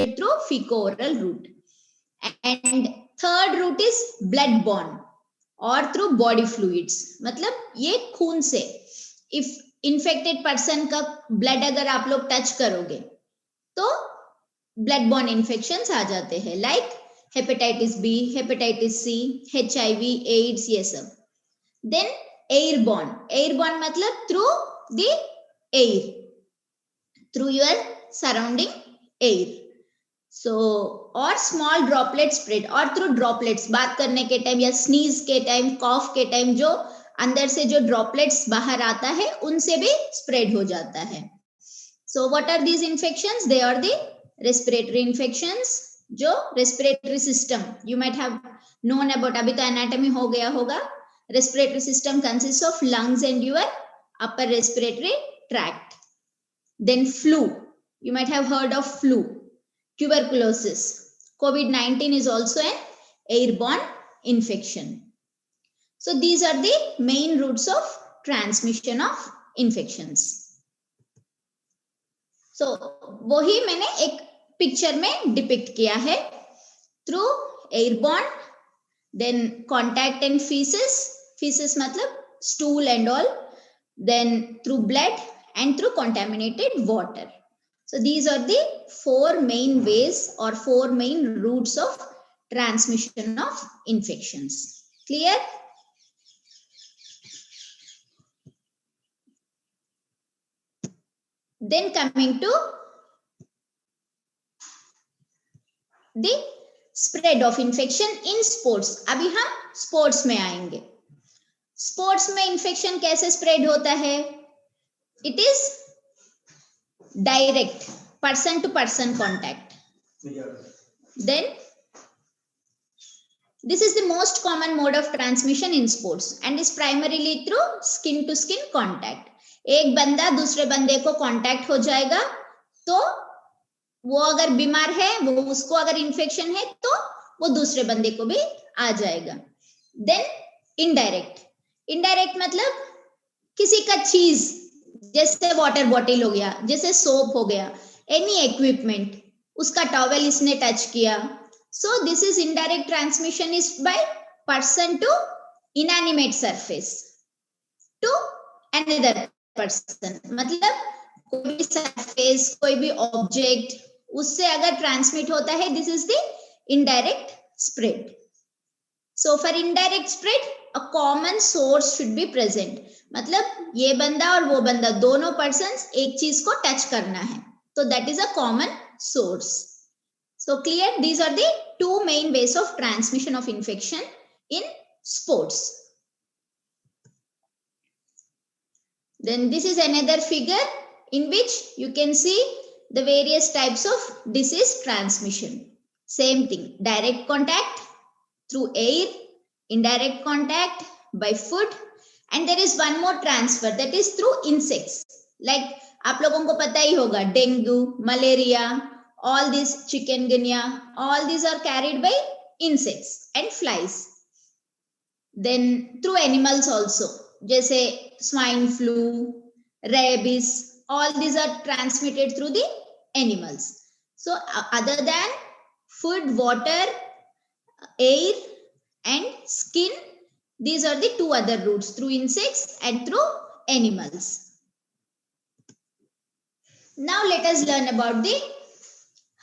through fecal-oral route. And third route is blood-borne or through body fluids. मतलब ये खून से, if infected person का blood अगर आप लोग touch करोगे तो blood-borne infections आ जाते हैं, like hepatitis B, hepatitis C, HIV, AIDS, ये सब. Then airborne. Airborne मतलब through the air, through your surrounding air. So और small droplet spread और through droplets. बात करने के टाइम या sneeze के टाइम, cough के टाइम जो अंदर से जो droplets बाहर आता है उनसे भी spread हो जाता है. So what are these infections? They are the respiratory infections. जो respiratory system you might have known about, अभी तो anatomy हो गया होगा. Respiratory system consists of lungs and your upper respiratory tract. Then flu, you might have heard of flu. Tuberculosis, COVID-19 is also an airborne infection. So these are the main routes of transmission of infections. So वही मैंने एक picture में depict किया है. Through airborne, then contact and feces. Feces मतलब stool and all. Then through blood and through contaminated water. So these are the four main ways or four main routes of transmission of infections. Clear? Then coming to the spread of infection in sports. अभी हम sports में आएंगे. Sports में infection कैसे spread होता है? It is direct, person to person contact. Then this is the most common mode of transmission in sports and is primarily through skin to skin contact. एक बंदा दूसरे बंदे को कांटेक्ट हो जाएगा तो वो अगर बीमार है, वो उसको अगर इन्फेक्शन है तो वो दूसरे बंदे को भी आ जाएगा. Then indirect. इनडायरेक्ट मतलब किसी का चीज, जैसे वाटर बॉटल हो गया, जैसे सोप हो गया, एनी इक्विपमेंट, उसका टॉवेल इसने टच किया. So this is indirect transmission is by person to inanimate surface to another person. मतलब कोई भी सरफेस, कोई भी ऑब्जेक्ट, उससे अगर ट्रांसमिट होता है, this is the indirect spread. So for indirect spread a common source should be present. मतलब ये बंदा और वो बंदा दोनों पर्सन्स एक चीज को टच करना है, तो that is a common source. So clear? These are the two main ways of transmission of infection in sports. Then this is another figure in which you can see the various types of disease transmission. Same thing, direct contact through air, indirect contact by food, and there is one more transfer, that is through insects. Like आप लोगों को पता ही होगा, dengue, malaria, all these chikungunya, all these are carried by insects and flies. Then through animals also, जैसे swine flu, rabies, all these are transmitted through the animals. So other than food, water, air and skin, these are the two other routes, through insects and through animals. Now let us learn about the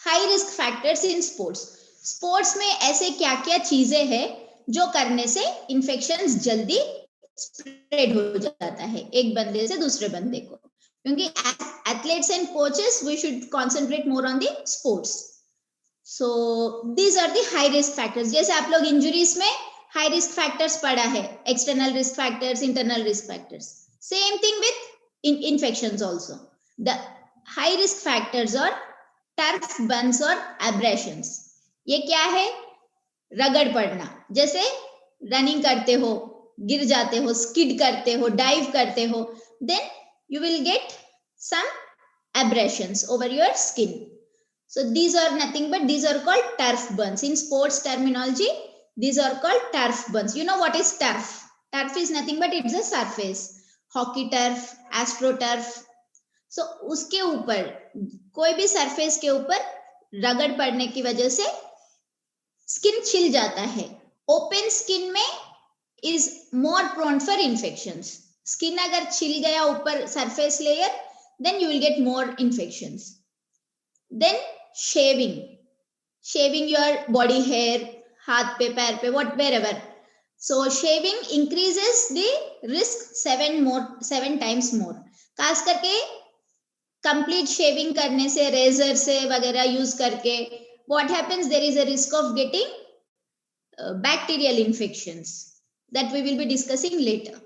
high risk factors in sports. Sports में ऐसे क्या क्या चीजें हैं जो करने से infections जल्दी स्प्रेड हो जाता है एक बंदे से दूसरे बंदे को. क्योंकि athletes and coaches we should concentrate more on the sports. So these are the high risk factors. जैसे आप लोग इंजुरीज में हाई रिस्क फैक्टर्स पढ़ा है, external risk factors, internal risk factors. Same thing with infections also. The high risk factors और turf Burns और aberrations. ये क्या है? रगड़ पड़ना. जैसे रनिंग करते हो, गिर जाते हो, स्किड करते हो, डाइव करते हो, then you will get some abrasions over your skin. So these are nothing but these are called turf burns. In sports terminology, these are called turf burns. You know what is turf? Turf is nothing but it's a surface. Hockey turf, astro turf. So उसके ऊपर कोई भी surface के ऊपर रगड़ पड़ने की वजह से स्किन छिल जाता है. ओपन स्किन में is more prone for infections. Skin अगर छिल गया ऊपर surface layer, then you will get more infections. Then shaving your body hair, हाथ पे, पैर पे, wherever. So shaving increases the risk 7 times more. खास करके complete shaving करने से, रेजर से वगैरह यूज करके, what happens, there is a risk of getting bacterial infections that we will be discussing later.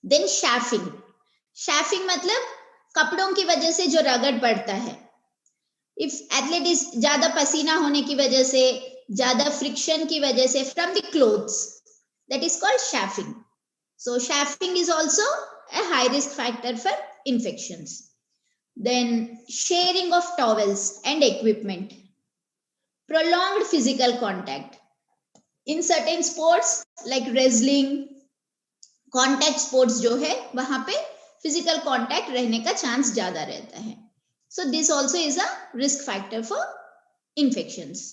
Then Shaffing मतलब कपड़ों की वजह से जो रगड़ पड़ता है. इफ एथलीट इज ज्यादा पसीना होने की वजह से, ज्यादा फ्रिक्शन की वजह से from the clothes, that is called chafing. So chafing is also a high risk factor for infections. Then sharing of towels and equipment, prolonged physical contact. In certain sports like wrestling, contact sports जो है वहां पे physical contact रहने का chance ज्यादा रहता है. So this also is a risk factor for infections.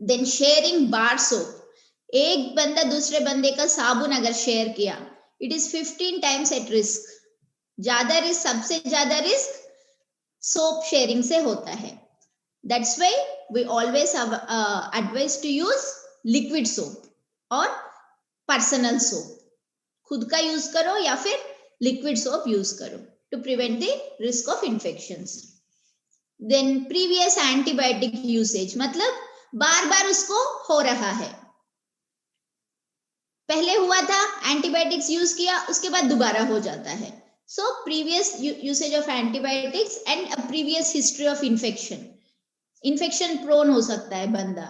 Then sharing bar soap. एक बंदा दूसरे बंदे का साबुन अगर शेयर किया, it is 15 times at risk. ज्यादा रिस्क, सबसे ज्यादा रिस्क सोप शेयरिंग से होता है. That's why we always advise to use liquid soap और पर्सनल सोप. खुद का यूज करो या फिर लिक्विड सोप यूज करो to prevent the risk of infections. Then previous antibiotic usage, मतलब बार बार उसको हो रहा है. पहले हुआ था, एंटीबायोटिक्स यूज किया, उसके बाद दोबारा हो जाता है. So previous usage of antibiotics and a previous history of infection prone हो सकता है बंदा,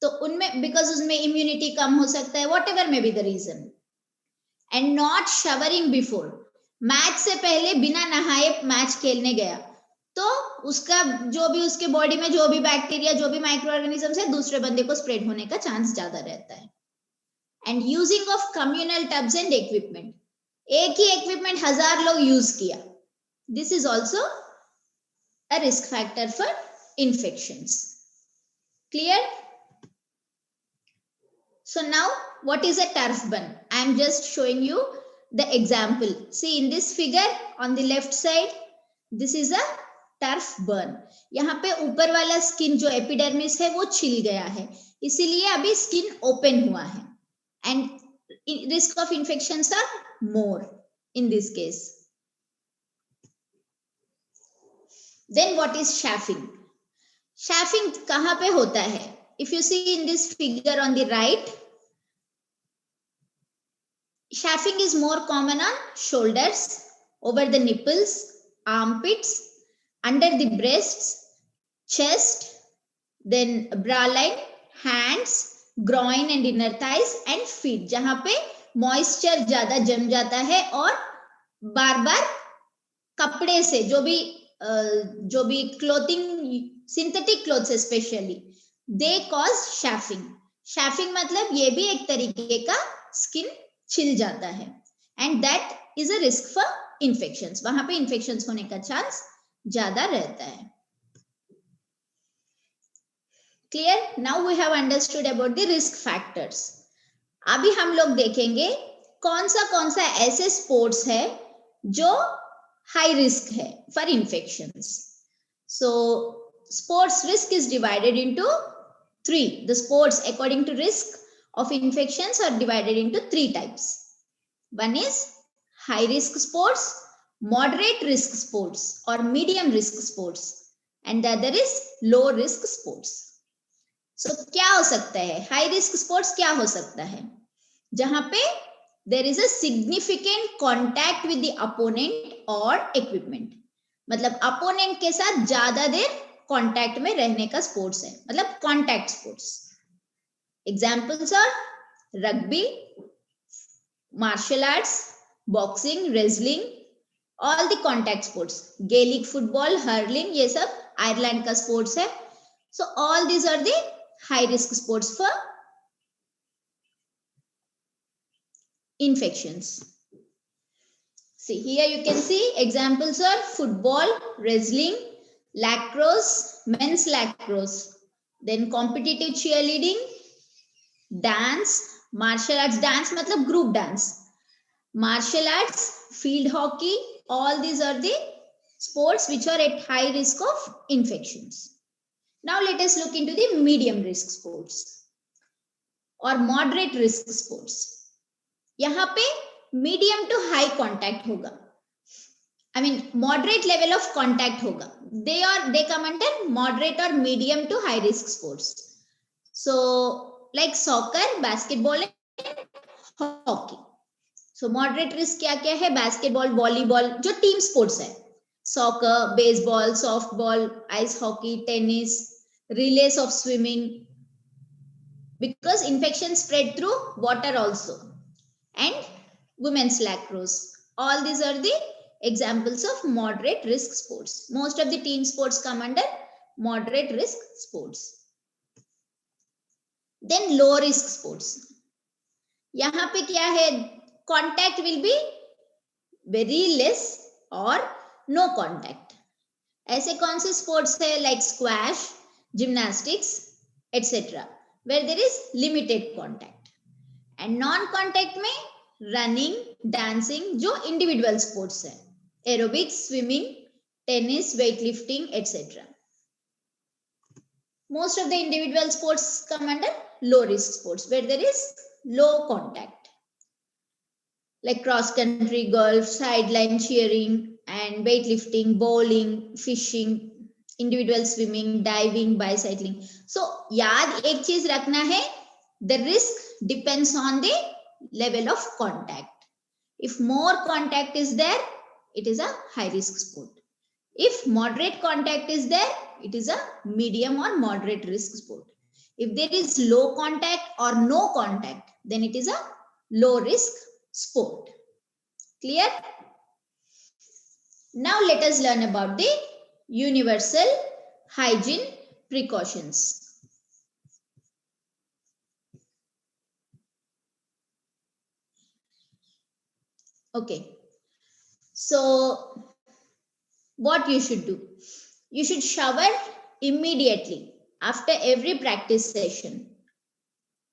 तो उनमें बिकॉज उसमें इम्यूनिटी कम हो सकता है, whatever may be the reason. And not showering before. Match से पहले बिना नहाए मैच खेलने गया तो उसका जो भी उसके बॉडी में जो भी बैक्टीरिया, जो भी माइक्रो ऑर्गेनिजम्स है, दूसरे बंदे को स्प्रेड होने का चांस ज्यादा रहता है. And using of communal tubs and equipment. एक ही इक्विपमेंट 1000 लोग यूज किया, this is also a risk factor for infections. Clear? So now what is a turf burn? I am just showing you the example. See in this figure on the left side, this is a turf burn. यहाँ पे ऊपर वाला skin जो epidermis है वो छिल गया है, इसीलिए अभी स्किन ओपन हुआ है. And risk of infections are more in this case. Then what is chaffing? Chaffing कहाँ पे होता है? If you see in this figure on the right, chaffing is more common on shoulders, over the nipples, armpits, under the breasts, chest, then bra line, hands, groin and inner thighs and feet, जहाँ पे moisture ज्यादा जम जाता है और बार बार कपड़े से जो भी clothing, synthetic clothes especially, they cause chafing. Chafing मतलब ये भी एक तरीके का स्किन छिल जाता है, and that is a risk for infections. वहां पे इन्फेक्शंस होने का चांस ज्यादा रहता है. Clear? Now we have understood about the risk factors. अभी हम लोग देखेंगे कौन सा ऐसे स्पोर्ट्स है जो हाई रिस्क है for infections. So sports risk is divided into 3. The sports according to risk of infections are divided into 3 types. One is high risk sports, moderate risk sports or medium risk sports, and the other is low risk sports. So क्या हो सकता है? High risk sports क्या हो सकता है? जहां पे there is a significant contact with the opponent or equipment. मतलब अपोनेंट के साथ ज्यादा देर कांटेक्ट में रहने का स्पोर्ट्स है, मतलब contact sports. Examples are rugby, martial arts, boxing, wrestling, all the contact sports. Gaelic football, hurling, ये सब आयरलैंड का स्पोर्ट्स है. So all these are the high risk sports for infections. See here you can see examples are football, wrestling, lacrosse, men's lacrosse, then competitive cheerleading, dance, martial arts. Dance matlab group dance, martial arts, field hockey. All these are the sports which are at high risk of infections. Now let us look into the medium risk sports or moderate risk sports. यहाँ पे medium to high contact होगा, I mean moderate level of contact होगा. They come under moderate or medium to high risk sports. So like soccer, basketball and hockey. So moderate risk क्या क्या है? Basketball, volleyball जो team sports है, soccer, baseball, softball, ice hockey, tennis, relays of swimming, because infection spread through water also, and women's lacrosse. All these are the examples of moderate risk sports. Most of the team sports come under moderate risk sports. Then low risk sports. यहाँ पे क्या है? Contact will be very less or no contact. ऐसे कौन से sports है? Like squash, gymnastics, etc., where there is limited contact. And non-contact में running, dancing जो individual sports है, aerobics, swimming, tennis, weightlifting, etc. Most of the individual sports come under low risk sports where there is low contact, like cross country, golf, sideline cheering, and weightlifting, bowling, fishing, individual swimming, diving, bicycling. So याद एक चीज रखना है, the risk depends on the level of contact. If more contact is there, it is a high risk sport. If moderate contact is there, it is a medium or moderate risk sport. If there is low contact or no contact, then it is a low risk sport. Clear? Now let us learn about the universal hygiene precautions. Okay, so what you should do? You should shower immediately after every practice session,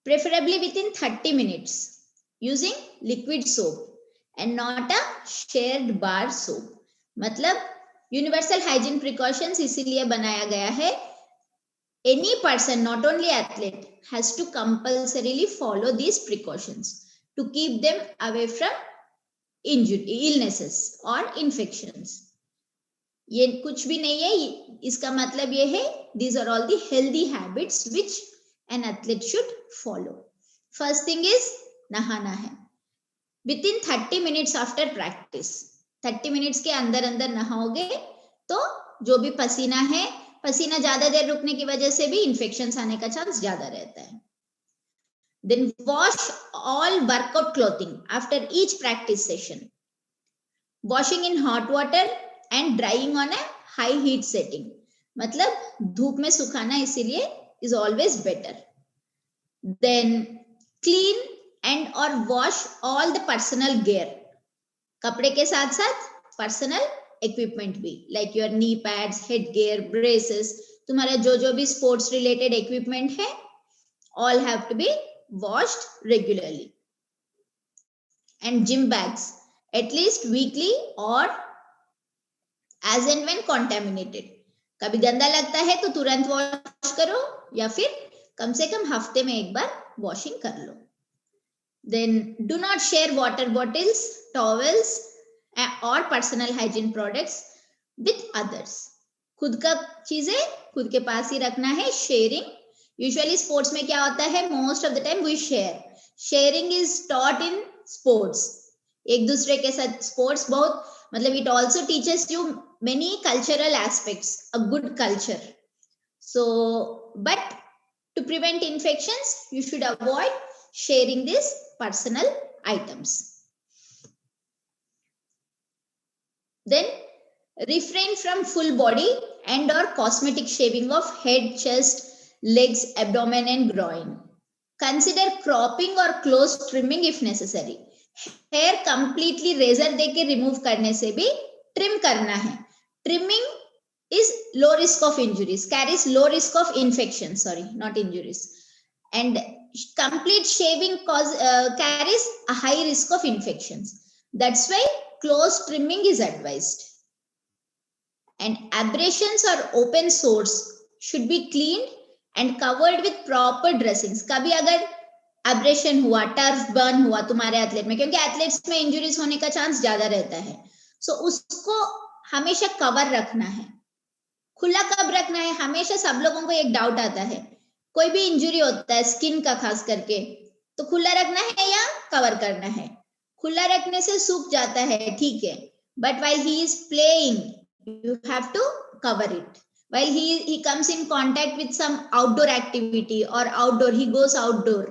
preferably within 30 minutes, using liquid soap and not a shared bar soap. मतलब universal hygiene precautions इसीलिए बनाया गया है. Any person, not only athlete, has to compulsorily follow these precautions to keep them away from injury, illnesses or infections. ये कुछ भी नहीं है, इसका मतलब ये है, these are all the healthy habits which an athlete should follow. First thing is नहाना है within 30 minutes after practice. 30 minutes के अंदर अंदर नहाओगे तो जो भी पसीना है, पसीना ज्यादा देर रुकने की वजह से भी इन्फेक्शंस आने का चांस ज्यादा रहता है. Then wash all workout clothing after each practice session. Washing in hot water and drying on a high heat setting. मतलब धूप में सुखाना इसीलिए is always better. Then clean and or wash all the personal gear. कपड़े के साथ साथ personal equipment भी, like your knee pads, headgear, braces, तुम्हारा जो भी sports related equipment है, all have to be washed regularly. And gym bags at least weekly or as and when contaminated. कभी गंदा लगता है तो तुरंत वॉश करो या फिर कम से कम हफ्ते में एक बार वॉशिंग कर लो. Then do not share water bottles, towels or personal hygiene products with others. खुद का चीजें खुद के पास ही रखना है. Sharing, usually sports में क्या होता है, most of the time we share. Sharing is taught in sports. एक दूसरे के साथ sports बहुत मतलब it also teaches you many cultural aspects, a good culture. So, but to prevent infections, you should avoid sharing these personal items. Then refrain from full body and or cosmetic shaving of head, chest, legs, abdomen and groin. Consider cropping or close trimming if necessary. Hair completely razor देके remove करने से भी trim करना है. Trimming is low risk of injuries, carries low risk of infection, sorry, not injuries. And complete shaving carries a high risk of infections. That's why close trimming is advised. And abrasions or open sores should be cleaned and covered with proper dressings. कभी अगर abrasion हुआ, turf burn हुआ तुम्हारे athlete में, क्योंकि athletes में injuries होने का चांस ज्यादा रहता है, सो उसको हमेशा कवर रखना है. खुला कब रखना है? हमेशा सब लोगों को एक डाउट आता है, कोई भी इंजुरी होता है स्किन का खास करके, तो खुला रखना है या कवर करना है? खुला रखने से सूख जाता है, ठीक है, but while he is playing you have to cover it. While he comes in contact with some outdoor activity or outdoor, he goes outdoor,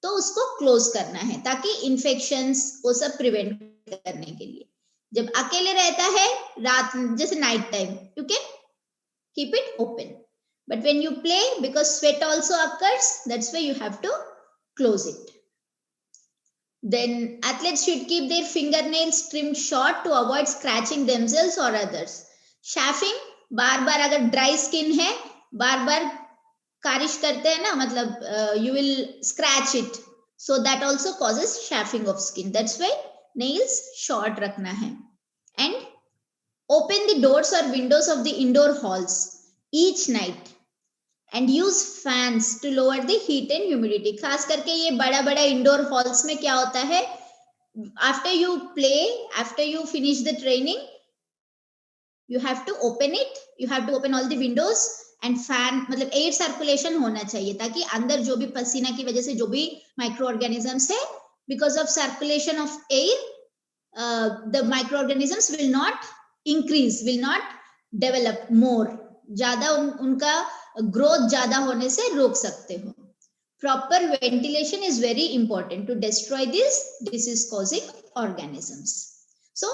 तो उसको क्लोज करना है ताकि इन्फेक्शंस वो सब प्रिवेंट करने के लिए. जब अकेले रहता है रात, जैसे night time, you can keep it open, but when you play, because sweat also occurs, that's why you have to close it. Then athletes should keep their fingernails trimmed short to avoid scratching themselves or others. Chafing, बार बार अगर dry skin है, बार बार कारिश करते हैं ना, मतलब you will scratch it, so that also causes chafing of skin. That's why nails short रखना है. And open the doors or windows of the indoor halls each night and use fans to lower the heat and humidity. खास करके ये बड़ा बड़ा indoor halls में क्या होता है, after you play, after you finish the training, you have to open it, you have to open all the windows and fan, मतलब air circulation होना चाहिए ताकि अंदर जो भी पसीना की वजह से जो भी microorganisms है, because of circulation of air, the microorganisms will not increase, will not develop more, ज्यादा उनका ग्रोथ ज्यादा होने से रोक सकते हो. Proper ventilation is very important to destroy these disease causing organisms. So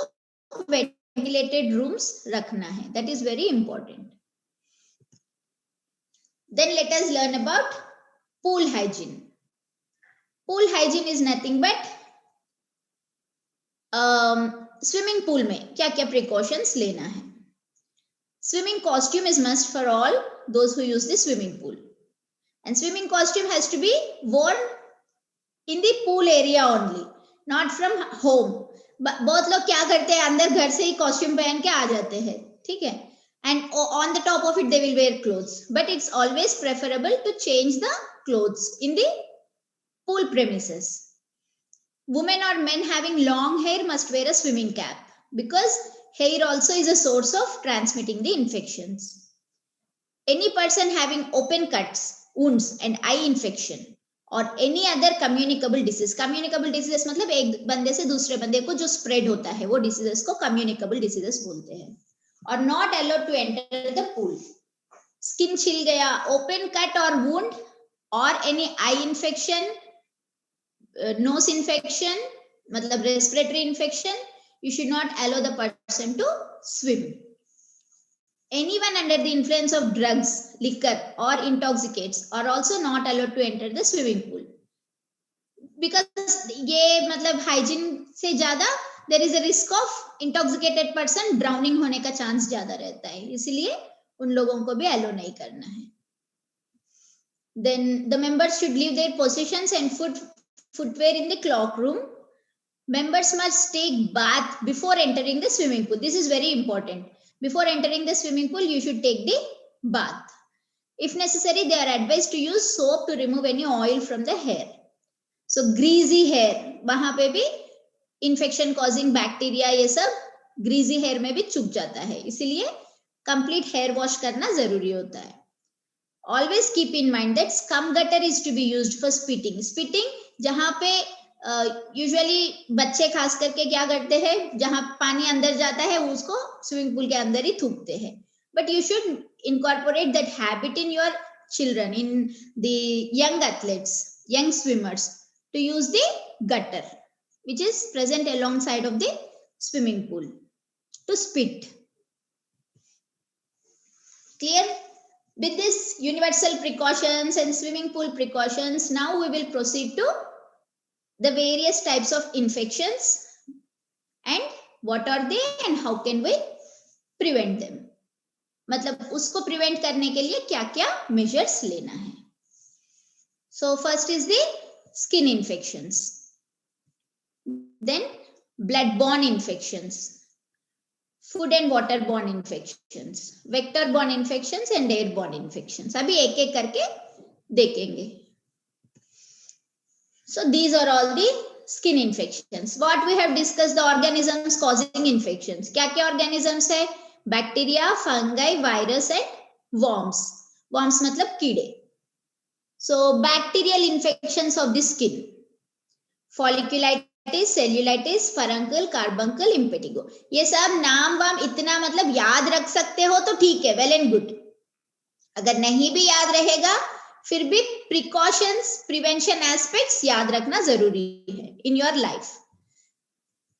ventilated rooms रखना है, that is very important. Then let us learn about pool hygiene. Pool hygiene is nothing but swimming pool में क्या क्या precautions लेना है. Swimming costume is must for all those who use the swimming pool, and swimming costume has to be worn in the pool area only, not from home. बहुत लोग क्या करते हैं, अंदर घर से ही कॉस्ट्यूम पहन के आ जाते हैं, ठीक है, and on the top of it they will wear clothes, but it's always preferable to change the clothes in the pool premises. Women or men having long hair must wear a swimming cap, because hair also is a source of transmitting the infections. Any person having open cuts, wounds and eye infection or any other communicable disease, communicable diseases मतलब एक बंदे से दूसरे बंदे को जो spread होता है वो डिसीजेस को communicable diseases बोलते हैं, और not allowed to enter the pool. Skin छिल गया, open cut or wound or any eye infection, nose infection, मतलब respiratory infection, you should not allow the person to swim. Anyone under the influence of drugs, liquor or intoxicants are also not allowed to enter the swimming pool, because ये मतलब hygiene से ज्यादा there is a risk of intoxicated person drowning होने का chance ज्यादा रहता है, इसलिए उन लोगों को भी allow नहीं करना है. Then the members should leave their possessions and footwear in the cloak room. Members must take bath before entering the swimming pool. This is very important. Before entering the swimming pool, you should take the bath. If necessary, they are advised to use soap to remove any oil from the hair. So greasy hair, वहां पे भी infection causing bacteria ये सब greasy hair में भी चुप जाता है, इसीलिए complete hair wash करना जरूरी होता है. Always keep in mind that scum gutter is to be used for spitting. Spitting जहां पे यूजुअली बच्चे खास करके क्या करते हैं, जहां पानी अंदर जाता है उसको स्विमिंग पूल के अंदर ही थूकते हैं, but you should incorporate that habit in your children, in the young athletes, young swimmers, to use the gutter which is present alongside of the swimming pool to spit. Clear? With this universal precautions and swimming pool precautions, now we will proceed to the various types of infections and what are they and how can we prevent them. मतलब उसको prevent करने के लिए क्या क्या measures लेना है. So first is the skin infections, then blood borne infections, food and water borne infections, vector borne infections and airborne infections. अभी एक एक करके देखेंगे. So these are all the skin infections. What we have discussed, the organisms causing infections. क्या क्या organisms है? Bacteria, fungi, virus and worms. Worms मतलब कीड़े. So bacterial infections of the skin. Folliculitis, cellulitis, furuncle, carbuncle, impetigo. ये सब नाम वाम इतना मतलब याद रख सकते हो तो ठीक है, well and good. अगर नहीं भी याद रहेगा फिर भी प्रिकॉशंस, प्रिवेंशन एस्पेक्ट्स याद रखना जरूरी है in your life.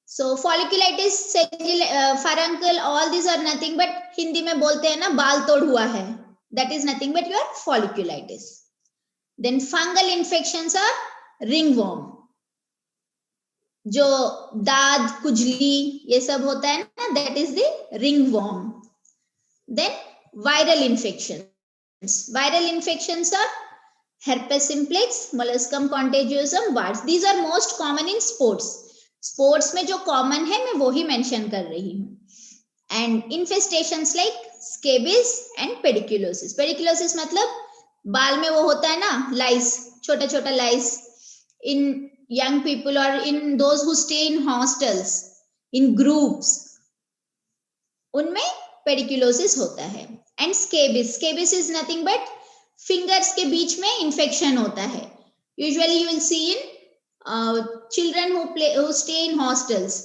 So folliculitis, furuncle, all this are nothing but, Hindi में बोलते हैं ना बाल तोड़ हुआ है, that is nothing but your folliculitis. Then fungal infections are ringworm, जो दाद, खुजली ये सब होता है ना, that is the ringworm. Then viral infection. Viral infections are herpes simplex, molluscum contagiosum, warts. These are most common in sports. Sports में जो common है मैं वो ही mention कर रही हूँ. And infestations like scabies and pediculosis. Pediculosis मतलब बाल में वो होता है ना lice, छोटा छोटा lice. In young people or in those who stay in hostels, in groups, उनमें पेडिकुलोसिस होता है. And scabies, scabies is nothing but fingers के बीच में इंफेक्शन होता है. Usually you will see in children who stay in hostels,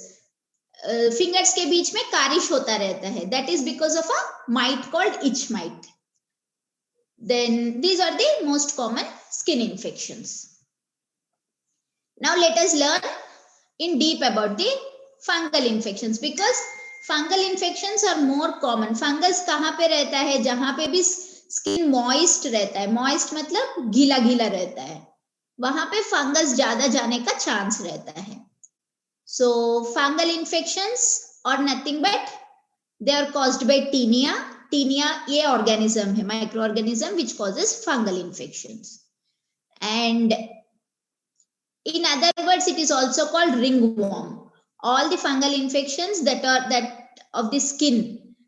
fingers के बीच में कारिश होता रहता है. That is because of a mite called itch mite. Then these are the most common skin infections. Now let us learn in deep about the fungal infections, because fungal infections are more common. fungus कहाँ पे रहता है? जहां पे भी skin moist रहता है, moist मतलब गीला गीला रहता है, वहां पे फंगस ज्यादा जाने का चांस रहता है. सो फंगल इन्फेक्शंस और nothing but they are caused by tinea. Tinea ये ऑर्गेनिज्म है, microorganism which causes fungal infections. And in other words, it is also called ringworm. All the fungal infections that of the skin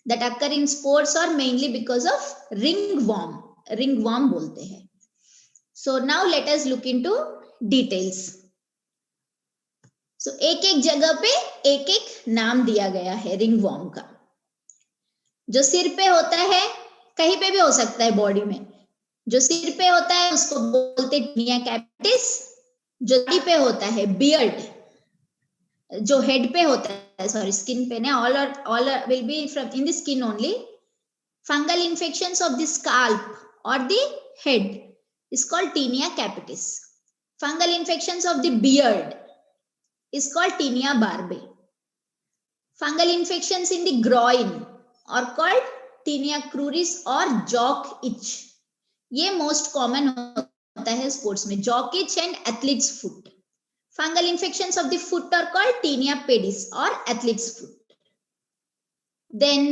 that occur in sports are mainly because of ringworm. Ringworm बोलते हैं. So now let us look into details. So एक एक जगह पे एक एक नाम दिया गया है ringworm का. जो सिर पे होता है, कहीं पे भी हो सकता है बॉडी में, जो सिर पे होता है उसको बोलते टीनिया कैपिटिस. जो दाढ़ी पे होता है, बियर्ड, जो हेड पे होता है, सॉरी स्किन पे ना, all will be from in the skin only. Fungal infections of the scalp or the head is called tinea capitis. Fungal infections of the beard is called tinea barbae. Fungal infections in the groin are called tinea cruris or jock itch. ये most common होता है sports में, jock itch and athlete's foot. Fungal infections of the foot are called tinea pedis और athlete's foot. Then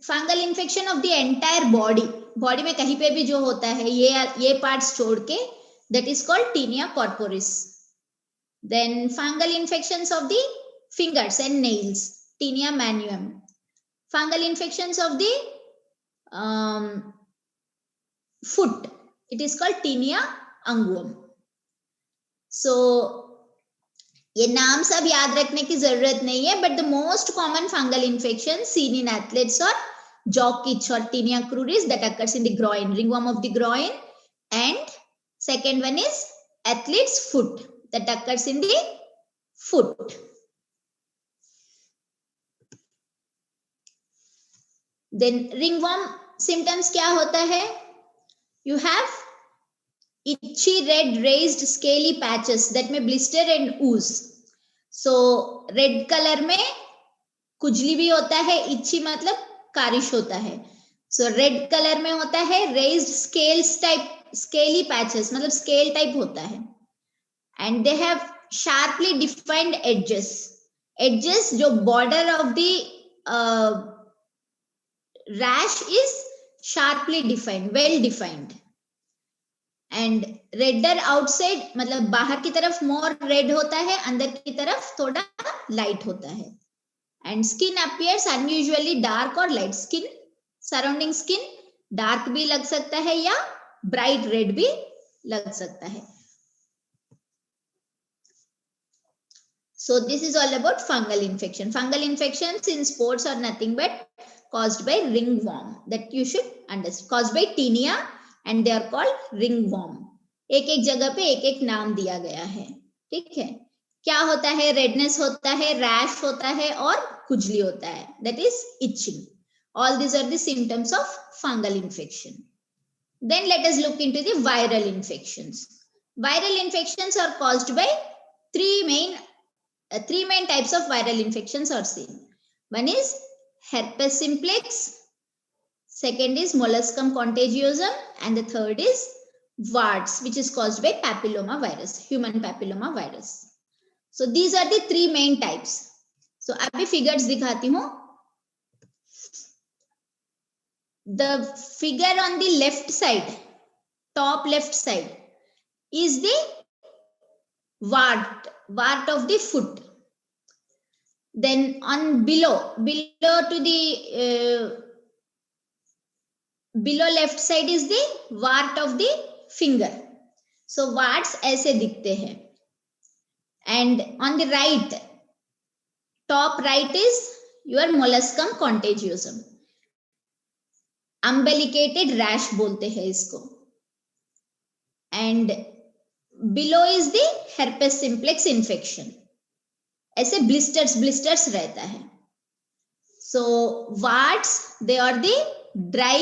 fungal infection of the entire body, body में कहीं पे भी जो होता है ये पार्ट्स छोड़ के, that is called tinea corporis. Then fungal infections of the fingers and nails, tinea manuum. Fungal infections of the foot, it is called tinea anguum. So ये नाम सब याद रखने की जरूरत नहीं है, but the most common fungal infection seen in athletes are jock itch or tinea cruris that occurs in the groin, ringworm of the groin, and second one is athlete's foot that occurs in the foot. Then ringworm symptoms क्या होता है? You have itchy red raised scaly patches that may blister and ooze. So red color में खुजली भी होता है, itchy मतलब कारिश होता है. So red color में होता है, raised scales type, scaly patches मतलब scale type होता है. And they have sharply defined edges. Edges जो border of the rash is sharply defined, well defined. And raider outside मतलब बाहर की तरफ मोर रेड होता है, अंदर की तरफ थोड़ा लाइट होता है. And skin appears unusually dark और light. Skin surrounding skin dark भी लग सकता है या ब्राइट रेड भी लग सकता है. So this is all about fungal infection. Fungal infections in sports are nothing but caused by ringworm. That you should understand. Caused by tinea and they are called ringworm. एक एक जगह पे एक एक नाम दिया गया है. ठीक है. क्या होता है? रेडनेस होता है, रैश होता है और खुजली होता है. That is itching. All these are the symptoms of fungal infection. Then let us look into the viral infections. Viral infections are caused by three main types of viral infections are seen. One is herpes simplex, second is molluscum contagiosum, and the third is warts, which is caused by papilloma virus, human papilloma virus. So these are the three main types. So अभी figures दिखाती हूँ. The figure on the left side, top left side, is the wart of the foot. Then on below to the below left side is the wart of the finger. So warts ऐसे दिखते हैं. And on the right, top right is your molluscum contagiosum. Umbilicated rash बोलते हैं इसको. And below is the herpes simplex infection. ऐसे blisters रहता है. So warts, they are the dry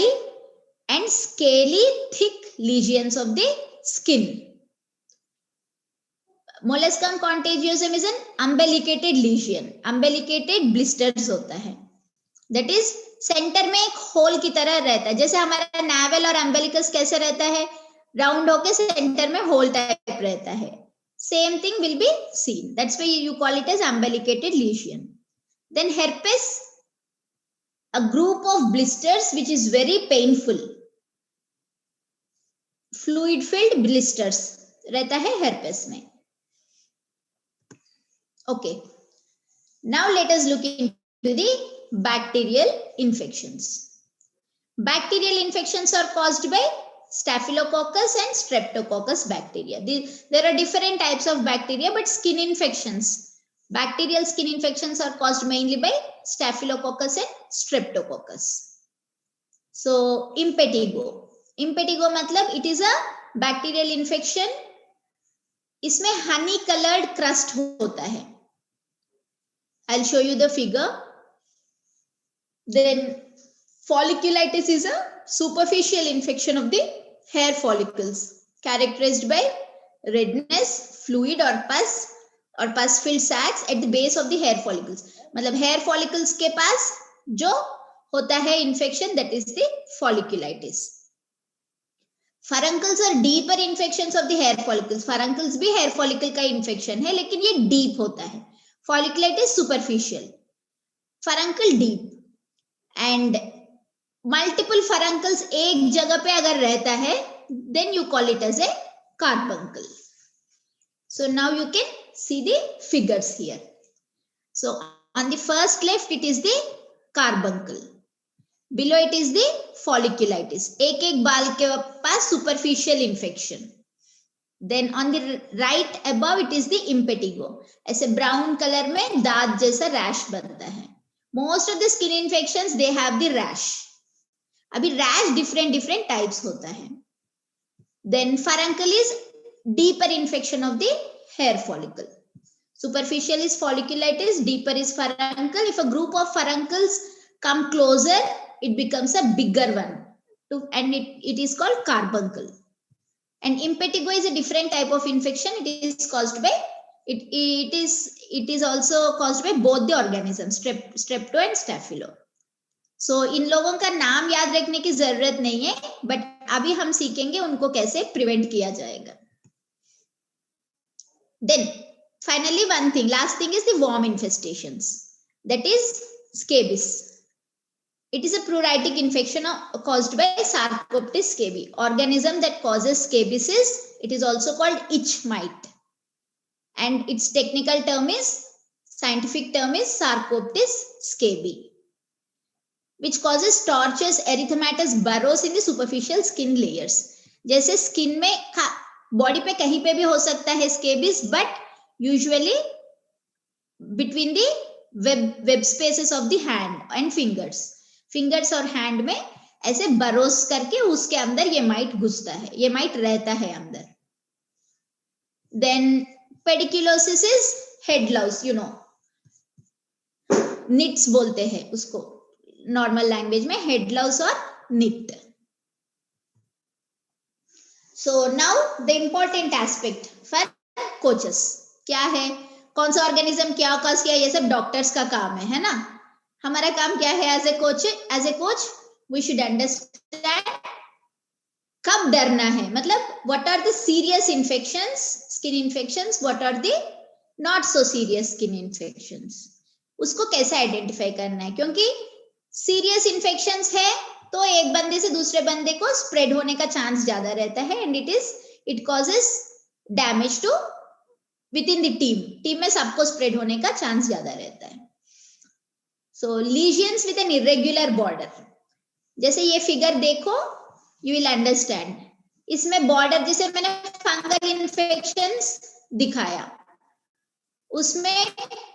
and scaly thick lesions of the skin. Molluscum contagiosum is an umbilicated lesion. Umbilicated blisters होता है. That is centre में एक whole की तरह रहता है. जैसे हमारा navel और umbilicus कैसे रहता है? राउंड होके सेंटर में होल टाइप रहता है. Same thing will be seen. That's why you call it as umbilicated lesion. Then herpes, a group of blisters which is very painful. Fluid filled blisters रहता है herpes में. Okay. Now let us look into the bacterial infections. Bacterial infections are caused by Staphylococcus and Streptococcus bacteria. There are different types of bacteria, but skin infections, bacterial skin infections are caused mainly by Staphylococcus and Streptococcus. So impetigo. Impetigo मतलब it is a bacterial infection. इसमें honey colored crust होता है. I'll show you the figure. Then folliculitis is a superficial infection of the hair follicles characterized by redness, fluid or pus filled sacs at the base of the hair follicles. मतलब hair follicles के पास जो होता है infection, that is the folliculitis. Furuncles are deeper infections of the hair follicles. Furuncles भी hair follicle का infection है, लेकिन ये deep होता है. Folliculitis superficial, furuncle deep. And multiple furuncles एक जगह पे अगर रहता है, then you call it as a carbuncle. So now you can see the figures here. So on the first left it is the carbuncle, below it is the folliculitis. एक एक बाल के पास superficial infection. Then on the right above it is the impetigo. ऐसे brown color में दांत जैसा rash बनता है. Most of the skin infections they have the rash. अभी rash different types होता है. Then furuncle is deeper infection of the hair follicle. Superficial is folliculitis, deeper is furuncle. If a group of furuncles come closer, it becomes a bigger one, and it is called carbuncle. And impetigo is a different type of infection. It is caused by it is also caused by both the organisms, strepto and staphylo. So इन लोगों का नाम याद रखने की जरूरत नहीं है, but अभी हम सीखेंगे उनको कैसे प्रिवेंट किया जाएगा. Then finally last thing is the worm infestations, that is scabies. It is a pruritic infection caused by Sarcoptes scabies. Organism that causes scabies it is also called itch mite. And its technical term is, scientific term is Sarcoptes scabies, which causes tortuous erythematous burrows in the superficial skin layers. जैसे skin में body पे कहीं पे भी हो सकता है scabies, but usually between the web spaces of the hand and fingers और हैंड में ऐसे बरोस करके उसके अंदर ये माइट घुसता है, ये माइट रहता है अंदर. Then pediculosis is head lice, you know, nits बोलते हैं उसको नॉर्मल लैंग्वेज में, हेड लॉस और nit. So now the important aspect for coaches क्या है, कौन सा ऑर्गेनिज्म क्या कॉज किया, ये सब डॉक्टर्स का काम है ना. हमारा काम क्या है as a coach we should understand कब डरना है, मतलब what are the serious infections, skin infections, what are the not so serious skin infections, उसको कैसे आइडेंटिफाई करना है. क्योंकि सीरियस इन्फेक्शंस है तो एक बंदे से दूसरे बंदे को स्प्रेड होने का चांस ज्यादा रहता है, and it causes damage to within the team में सबको स्प्रेड होने का चांस ज्यादा रहता है. So lesions with an irregular border, जैसे ये फिगर देखो यू विल अंडरस्टैंड, इसमें बॉर्डर जैसे मैंने फंगल इन्फेक्शंस दिखाया, उसमें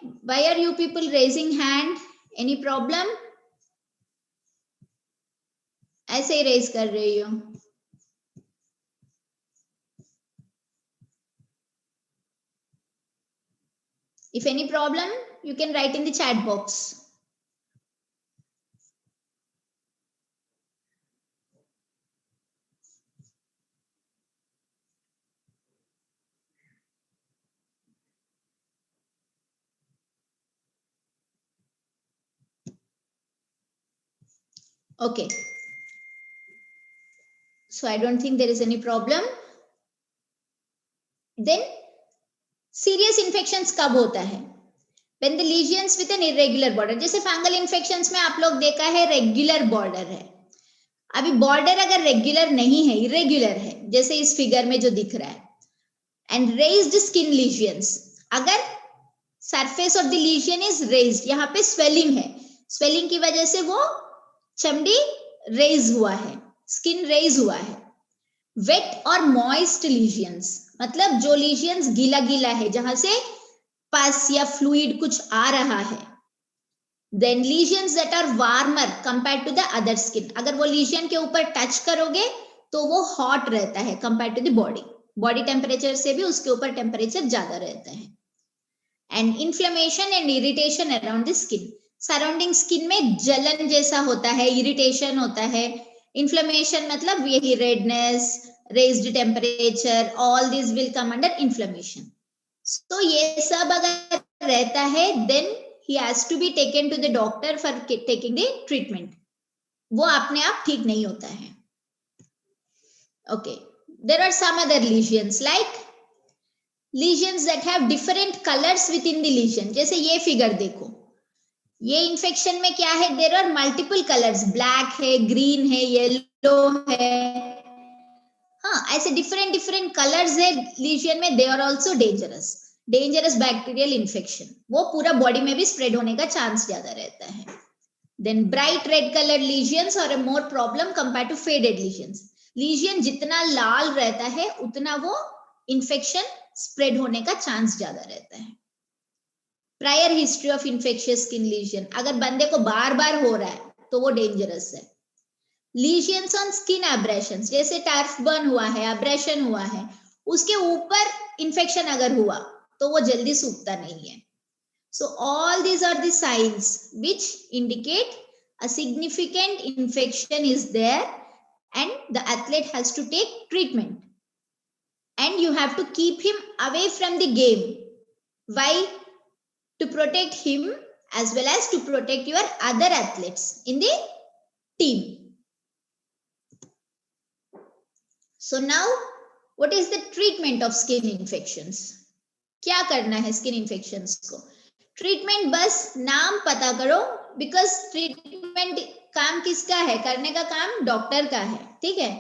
why are you people raising hand, any problem, ऐसे ही रेज कर रही हूं. If any problem, you can write in the chat box. Okay. So I don't think there is any problem. Then serious infections कब होता है? When the lesions with an irregular border, जैसे fungal infections में आप लोग देखा है regular border है. अभी बॉर्डर अगर रेगुलर नहीं है, इरेग्युलर है, जैसे इस फिगर में जो दिख रहा है, एंड रेज्ड स्किन लीजन्स, अगर surface of the lesion is raised, यहाँ पे स्वेलिंग है, स्वेलिंग की वजह से वो चमड़ी रेज हुआ है, स्किन रेज हुआ है. वेट और मॉइस्ट लीजन्स, मतलब जो लीजन्स गीला गीला है, जहां से पस या फ्लूइड कुछ आ रहा है. Then lesions that are warmer compare to the other skin, अगर वो लीजन के ऊपर टच करोगे तो वो हॉट रहता है compare to the body temperature से भी उसके ऊपर टेम्परेचर ज्यादा रहता है. And inflammation and irritation around the skin, surrounding skin में जलन जैसा होता है, इरिटेशन होता है. इन्फ्लेमेशन मतलब यही redness, raised temperature, all this will come under inflammation. तो ये सब अगर रहता है then he has to be taken to the doctor for taking the treatment. वो अपने आप ठीक नहीं होता है. Okay, there are some other lesions like lesions that have different colors within the lesion. जैसे ये फिगर देखो, ये इन्फेक्शन में क्या है, there are multiple colors, black है, green है, yellow है, हाँ ऐसे different colors है lesion में, they are also dangerous bacterial infection, वो पूरा बॉडी में भी स्प्रेड होने का चांस ज्यादा रहता है. Then bright red colour lesions और more problem compare to faded lesions, lesion जितना लाल रहता है उतना वो इन्फेक्शन स्प्रेड होने का चांस ज्यादा रहता है. Prior history of infectious skin lesion, अगर बंदे को बार बार हो रहा है तो वो डेंजरस है. लीजन्स ऑन स्किन एब्रेशंस, जैसे टर्फ बर्न हुआ है, एब्रेशन हुआ है, उसके ऊपर इन्फेक्शन अगर हुआ तो वो जल्दी सूखता नहीं है. So all these are the signs which indicate a significant infection is there and the athlete has to take treatment, and you have to keep him away from the game. Why? To protect him as well as to protect your other athletes in the team. So now what is the treatment of skin infections? क्या करना है skin infections को? Treatment बस नाम पता करो, because treatment काम किसका है, करने का काम डॉक्टर का है, ठीक है।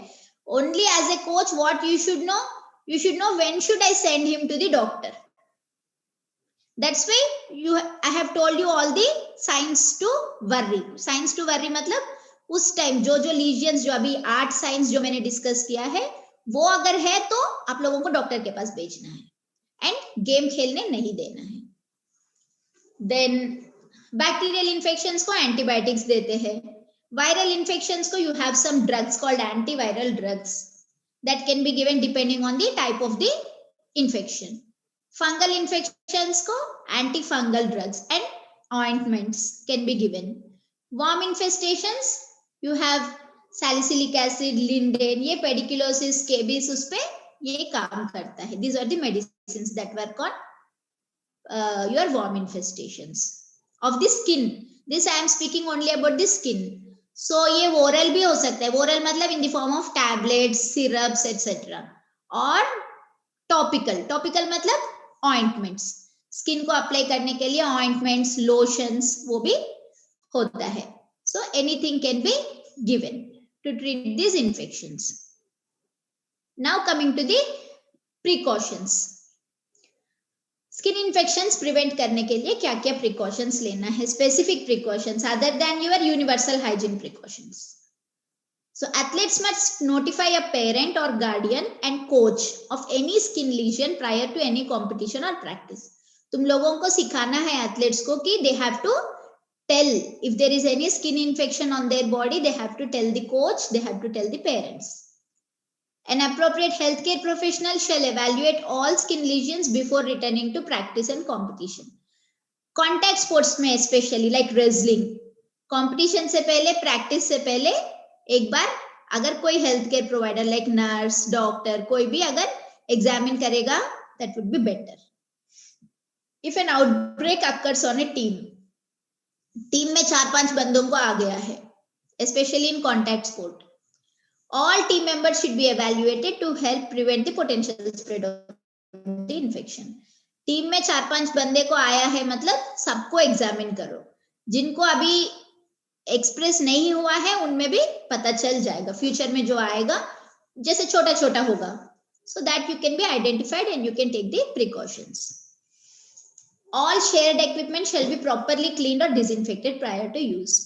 Only as a coach what you should know when should I send him to the doctor. That's why I have told you all the signs to worry. Signs to worry मतलब उस time जो लीजियंस, जो अभी 8 science जो मैंने discuss किया है, वो अगर है तो आप लोगों को डॉक्टर के पास भेजना है एंड गेम खेलने नहीं देना है. देन बैक्टीरियल इन्फेक्शंस को एंटीबायोटिक्स देते हैं. वायरल इन्फेक्शंस को you have some drugs called antiviral drugs that can be given depending on the type of the infection. Fungal infections को antifungal drugs and ointments can be given. Worm infestations you have salicylic acid, linden, ये pediculosis, scabies उस पे ये काम करता है. These are the medicines that work on your worm infestations. Of the skin, this I am speaking only about the skin. So ये oral भी हो सकता है. Oral मतलब in the form of tablets, syrups, etc. और topical मतलब ointments, skin को apply करने के लिए ऑइंटमेंट्स, लोशंस वो भी होता है. So anything can be given to treat this infections. Now coming to the precautions. Skin infections prevent करने के लिए क्या क्या प्रिकॉशंस लेना है, specific precautions other than your universal hygiene precautions. So athletes must notify a parent or guardian and coach of any skin lesion prior to any competition or practice. तुम लोगों को सिखाना है एथलीट्स को कि they have to tell if there is any skin infection on their body, they have to tell the coach, they have to tell the parents. An appropriate healthcare professional shall evaluate all skin lesions before returning to practice and competition. Contact sports में especially like wrestling, competition से पहले, practice से पहले एक बार अगर कोई health care provider like nurse, doctor, कोई भी अगर एग्जामिन करेगा that would be better. If an outbreak occurs on a team में 4-5 बंदों को आ गया है, specially in contact sport, all team members should be evaluated to help prevent the potential spread of the infection. Team में 4-5 बंदे को आया है मतलब सबको एग्जामिन करो. जिनको अभी एक्सप्रेस नहीं हुआ है उनमें भी पता चल जाएगा, फ्यूचर में जो आएगा जैसे छोटा छोटा होगा, so that you can be identified and you can take the precautions. All shared equipment shall be properly cleaned और disinfected prior to use.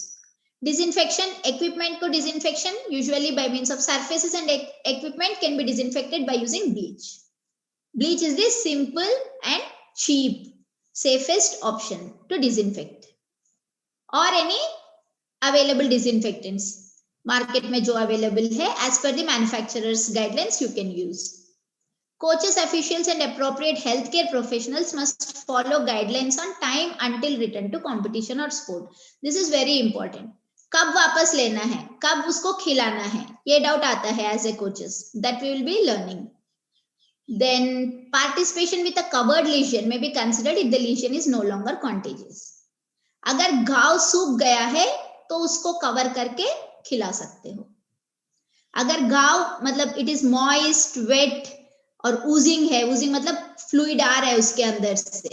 Disinfection, equipment को disinfection usually by means of surfaces and equipment can be disinfected by using bleach. Bleach is the simple and cheap safest option to disinfect, or any available disinfectants market में जो available है as per the manufacturer's guidelines you can use. Coaches, officials and appropriate healthcare professionals must follow guidelines on time until return to competition or sport. This is very important. कब वापस लेना है, कब उसको खिलाना है, ये डाउट आता है as a coaches, that we will be learning. Then participation with a covered lesion may be considered if the lesion is no longer contagious. अगर घाव सूख गया है तो उसको कवर करके खिला सकते हो. अगर घाव मतलब इट इज मॉइस्ट, वेट और ओजिंग है, ओजिंग मतलब फ्लूइड आ रहा है उसके अंदर से,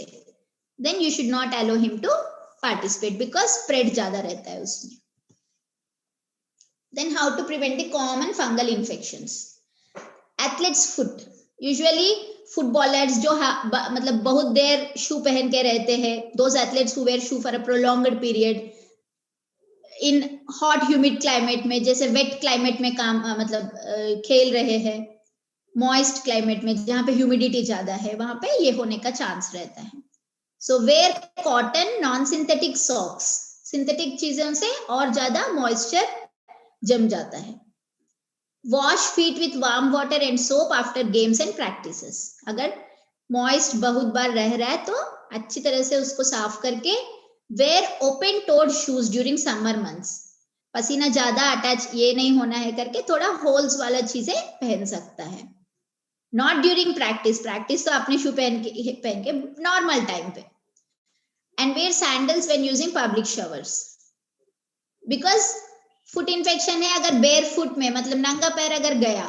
then you should not allow him to participate because spread ज्यादा रहता है उसमें. Then how to prevent the common fungal infections. Athlete's foot, usually footballers जो मतलब बहुत देर शू पहन के रहते हैं, those athletes who wear shoe for a prolonged period in hot humid climate में, जैसे वेट क्लाइमेट में काम मतलब खेल रहे हैं, मॉइस्ट क्लाइमेट में जहां पे ह्यूमिडिटी ज्यादा है वहां पे ये होने का चांस रहता है. So where cotton non synthetic socks, synthetic चीजों से और ज्यादा मॉइस्चर जम जाता है. Wash feet with warm water and soap after games and practices. अगर मॉइस्ट बहुत बार रह रहा है तो अच्छी तरह से उसको साफ करके. Wear open toed shoes during summer months, पसीना ज्यादा अटैच ये नहीं होना है करके थोड़ा होल्स वाला चीजें पहन सकता है. नॉट ड्यूरिंग प्रैक्टिस, प्रैक्टिस तो अपने शू पहन के नॉर्मल टाइम पे. And wear sandals when using public showers, because foot infection है. अगर बेयर फुट में मतलब नंगा पैर अगर गया,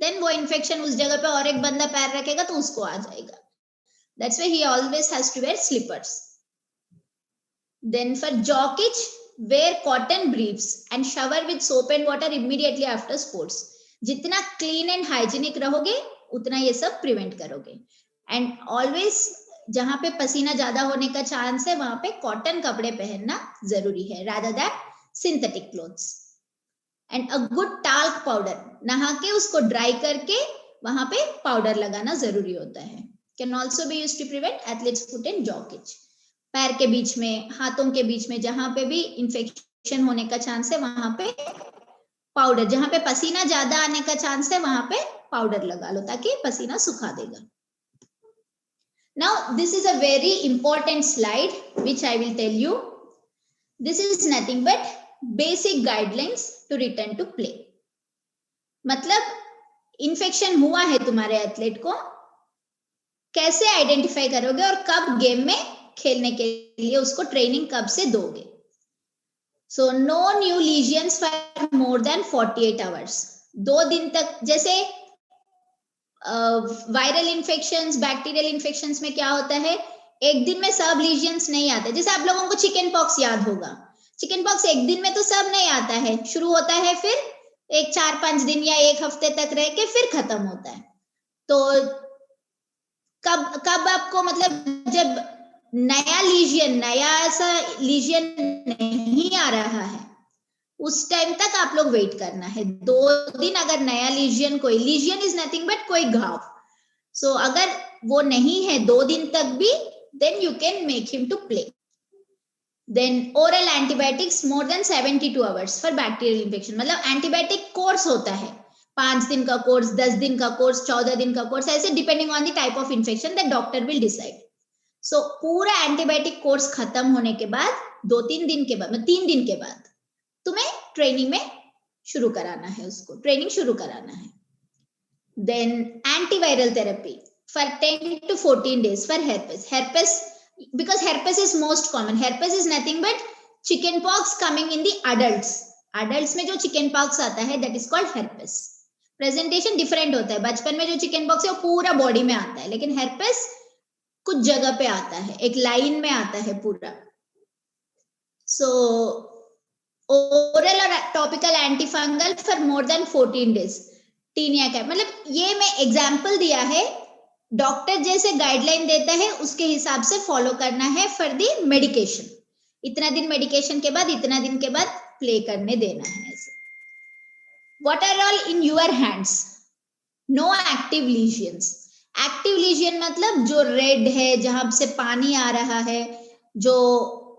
देन वो इन्फेक्शन उस जगह पे और एक बंदा पैर रखेगा तो उसको आ जाएगा. That's why he always has to wear slippers. Then for jock itch, wear cotton briefs and shower with soap and water immediately after sports. जितना clean and hygienic रहोगे उतना ये सब prevent करोगे. And always जहां पे पसीना ज्यादा होने का चांस है वहां पे कॉटन कपड़े पहनना जरूरी है rather than synthetic clothes. And a good talc powder, नहा के उसको ड्राई करके वहां पे पाउडर लगाना जरूरी होता है. Can also be used to prevent athlete's foot and jaw itch. पैर के बीच में, हाथों के बीच में जहां पे भी इंफेक्शन होने का चांस है वहां पे पाउडर, जहां पे पसीना ज्यादा आने का चांस है वहां पे पाउडर लगा लो ताकि पसीना सुखा देगा. Now this is a very important slide which I will tell you. This is nothing but basic guidelines to return to play. मतलब इन्फेक्शन हुआ है तुम्हारे एथलीट को, कैसे आइडेंटिफाई करोगे और कब गेम में खेलने के लिए उसको ट्रेनिंग कब से दोगे. So no new lesions for more than 48 hours. 2 दिन तक, जैसे वायरल इन्फेक्शंस, बैक्टीरियल इन्फेक्शंस में क्या होता है, एक दिन में सब लीजन्स नहीं आते. जैसे आप लोगों को चिकन पॉक्स याद होगा, चिकन पॉक्स एक दिन में तो सब नहीं आता है, शुरू होता है फिर एक 4-5 दिन या 1 हफ्ते तक रह के फिर खत्म होता है. तो कब आपको, मतलब जब नया सा लीजन नहीं आ रहा है उस टाइम तक आप लोग वेट करना है. 2 दिन अगर नया लीजन, कोई लीजन इज नथिंग बट कोई घाव, सो अगर वो नहीं है 2 दिन तक भी, then you can make him to play. Then oral antibiotics more than 72 hours for bacterial infection. मतलब एंटीबायोटिक कोर्स होता है, 5 दिन का कोर्स, 10 दिन का कोर्स, 14 दिन का कोर्स, ऐसे depending on the type of infection that doctor will decide. So पूरा एंटीबायोटिक कोर्स खत्म होने के बाद 2-3 दिन के बाद, 3 दिन के बाद तुम्हें ट्रेनिंग में शुरू कराना है, उसको ट्रेनिंग शुरू कराना है. Then antiviral therapy for 10 to 14 days for herpes, because herpes is most common. Herpes is nothing but chicken pox coming in the adults में जो chicken pox आता है that is called herpes. Presentation different होता है. बचपन में जो chicken pox है वो पूरा बॉडी में आता है, लेकिन herpes कुछ जगह पे आता है, एक लाइन में आता है पूरा. सो ओरल और topical antifungal for more than 14 days. Tinea cap, मतलब ये मैं एग्जांपल दिया है, डॉक्टर जैसे गाइडलाइन देता है उसके हिसाब से फॉलो करना है फॉर दी मेडिकेशन. इतना दिन मेडिकेशन के बाद, इतना दिन के बाद प्ले करने देना है. ऐसे what are all in your hands? No active lesions. Active lesion मतलब जो रेड है, जहां से पानी आ रहा है, जो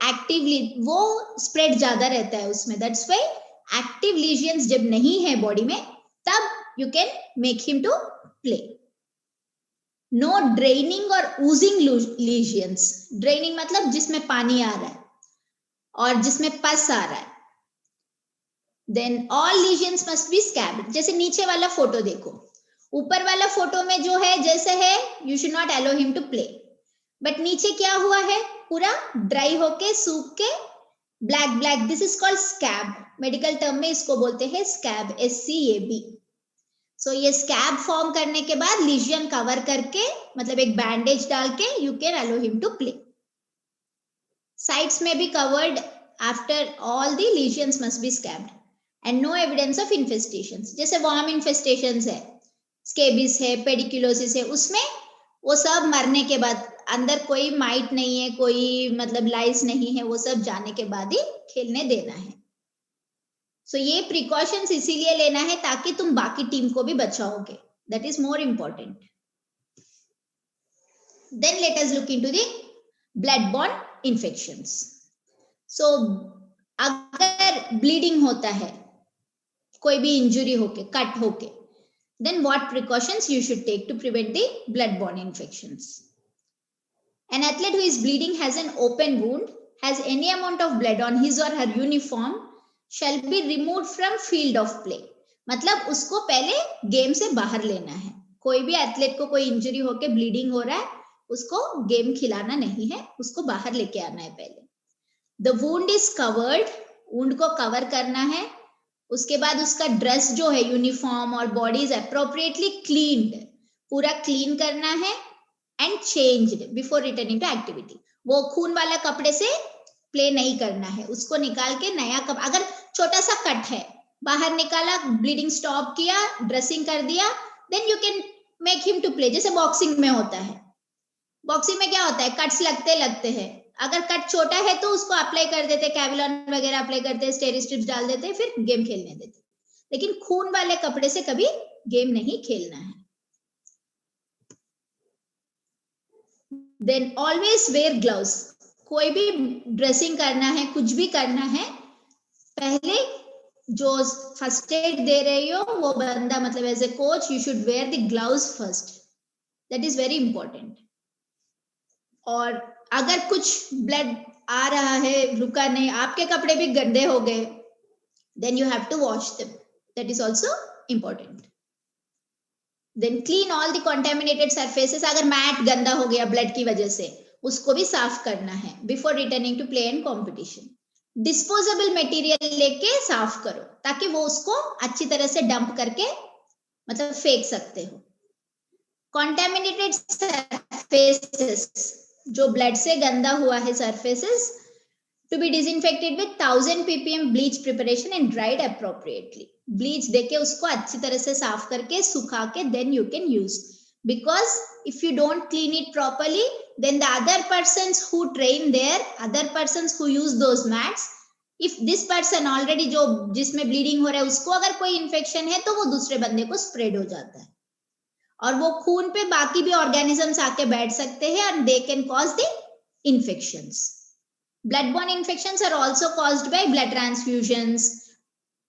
एक्टिवली वो स्प्रेड ज्यादा रहता है उसमें. दैट्स व्हाई एक्टिव लीजन्स जब नहीं है बॉडी में तब you can make him to play. No draining और oozy लीजन्स. ड्रेनिंग मतलब जिसमें पानी आ रहा है और जिसमें पस आ रहा है. Then all lesions must be scabbed. जैसे नीचे वाला फोटो देखो, ऊपर वाला फोटो में जो है जैसे है, you should not allow him to play, but नीचे क्या हुआ है, पूरा ड्राई होके, सूख के black. This is called scab. Medical term में इसको बोलते हैं स्कैब, SCAB. सो ये स्कैब फॉर्म करने के बाद लीजन कवर करके, मतलब एक बैंडेज डाल के, you can allow him to play. Sides में भी covered after all the lesions must be scabbed and no evidence of infestations. जैसे वर्म इन्फेस्टेशंस है, स्केबिस है, पेडिकुलोसिस है, उसमें वो सब मरने के बाद, अंदर कोई माइट नहीं है, कोई मतलब लाइस नहीं है, वो सब जाने के बाद ही खेलने देना है. सो ये प्रिकॉशंस इसीलिए लेना है ताकि तुम बाकी टीम को भी बचाओगे. That is more important. Then let us look into the blood borne infections. So अगर ब्लीडिंग होता है, कोई भी इंजुरी होके, कट होके, then what precautions you should take to prevent the blood-borne infections? An athlete who is bleeding, has an open wound, has any amount of blood on his or her uniform, shall be removed from field of play. मतलब उसको पहले game से बाहर लेना है. कोई भी athlete को कोई इंजरी होके ब्लीडिंग हो रहा है, उसको गेम खिलाना नहीं है, उसको बाहर लेके आना है पहले. The wound is covered, wound को कवर करना है. उसके बाद उसका ड्रेस जो है, यूनिफॉर्म और बॉडी इज अप्रोप्रिएटली क्लीन्ड, पूरा क्लीन करना है. And changed before returning to activity. वो खून वाला कपड़े से प्ले नहीं करना है, उसको निकाल के नया कप, अगर छोटा सा कट है बाहर निकाला, ब्लीडिंग स्टॉप किया, ड्रेसिंग कर दिया, then you can make him to play. जैसे बॉक्सिंग में होता है, बॉक्सिंग में क्या होता है, कट्स लगते हैं, अगर कट छोटा है तो उसको अप्लाई कर देते, कैविलॉन वगैरह अप्लाई करते, स्टेरी स्ट्रिप्स डाल देते, फिर गेम खेलने देते। लेकिन खून वाले कपड़े से कभी गेम नहीं खेलना है। देन ऑलवेज वेयर ग्लव्स, कोई भी ड्रेसिंग करना है, कुछ भी करना है, पहले जो फर्स्ट एड दे रही हो वो बंदा, मतलब as a coach you should wear the gloves first, that is very important. और अगर कुछ ब्लड आ रहा है, रुका नहीं, आपके कपड़े भी गंदे हो गए, then you have to wash them, that is also important. Then clean all the contaminated surfaces, अगर मैट गंदा हो गया ब्लड की वजह से, उसको भी साफ करना है before returning to play and competition. Disposable material लेके साफ करो ताकि वो उसको अच्छी तरह से डंप करके मतलब फेंक सकते हो। Contaminated surfaces, जो ब्लड से गंदा हुआ है surfaces, to be disinfected with 1000 ppm bleach preparation and dried appropriately. Bleach देके उसको अच्छी तरह से साफ करके सुखा के then you can use, because if you don't clean it properly then the other persons who train there, other persons who use those mats, if this person already जो जिसमें bleeding हो रहा है उसको अगर कोई infection है तो वो दूसरे बंदे को spread हो जाता है और वो खून पे बाकी भी organisms आके बैठ सकते हैं and they can cause the infections. Bloodborne infections are also caused by blood transfusions.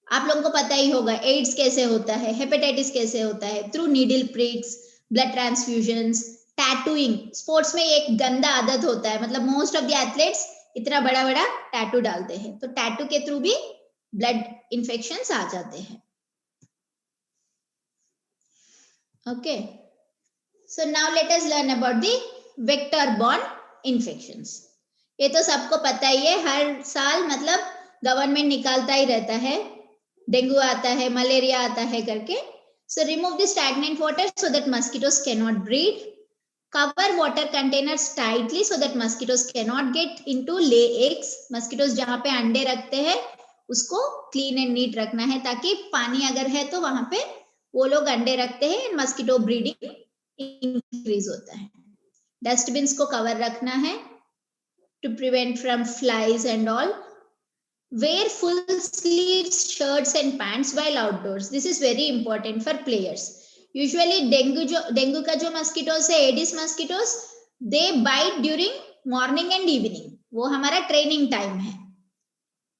आप लोगों को पता ही होगा एड्स कैसे होता है, हेपेटाइटिस कैसे होता है, through needle pricks, blood transfusions, tattooing. Sports में एक गंदा आदत होता है, मतलब मोस्ट ऑफ द एथलीट्स इतना बड़ा बड़ा टैटू डालते हैं, तो टैटू के थ्रू भी ब्लड इन्फेक्शंस आ जाते हैं। Okay, so now let us learn about the vector borne infections. ये तो सबको पता ही है, हर साल मतलब गवर्नमेंट निकालता ही रहता है, डेंगू आता है, मलेरिया आता है करके। So remove the stagnant water so that mosquitoes can not breed, cover water containers tightly so that mosquitoes can not get into lay eggs. Mosquitoes जहां पे अंडे रखते हैं उसको क्लीन एंड नीट रखना है ताकि पानी अगर है तो वहां पे वो लोग अंडे रखते हैं, मस्किटो ब्रीडिंग इंक्रीज होता है। डस्टबिन को कवर रखना है to prevent from flies and all. Wear full sleeves shirts and pants while outdoors. This is very important for players. Usually dengue का जो mosquitoes है, Aedes mosquitoes, they bite during morning and evening. वो हमारा training time है।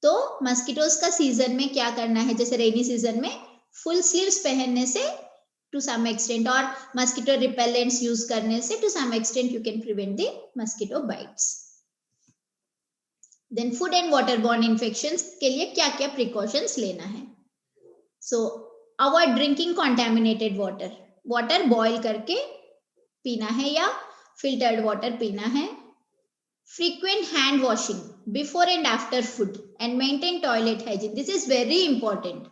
तो mosquitoes का season में क्या करना है, जैसे रेनी सीजन में फुल स्लीव्स पहनने से to some extent और mosquito repellents यूज करने से to some extent you can prevent the mosquito bites. Then food and waterborne infections के लिए क्या क्या प्रिकॉशंस लेना है। So avoid drinking contaminated water, water boil करके पीना है या फिल्टर्ड वाटर पीना है। Frequent hand washing before and after food and maintain toilet hygiene, this is very important.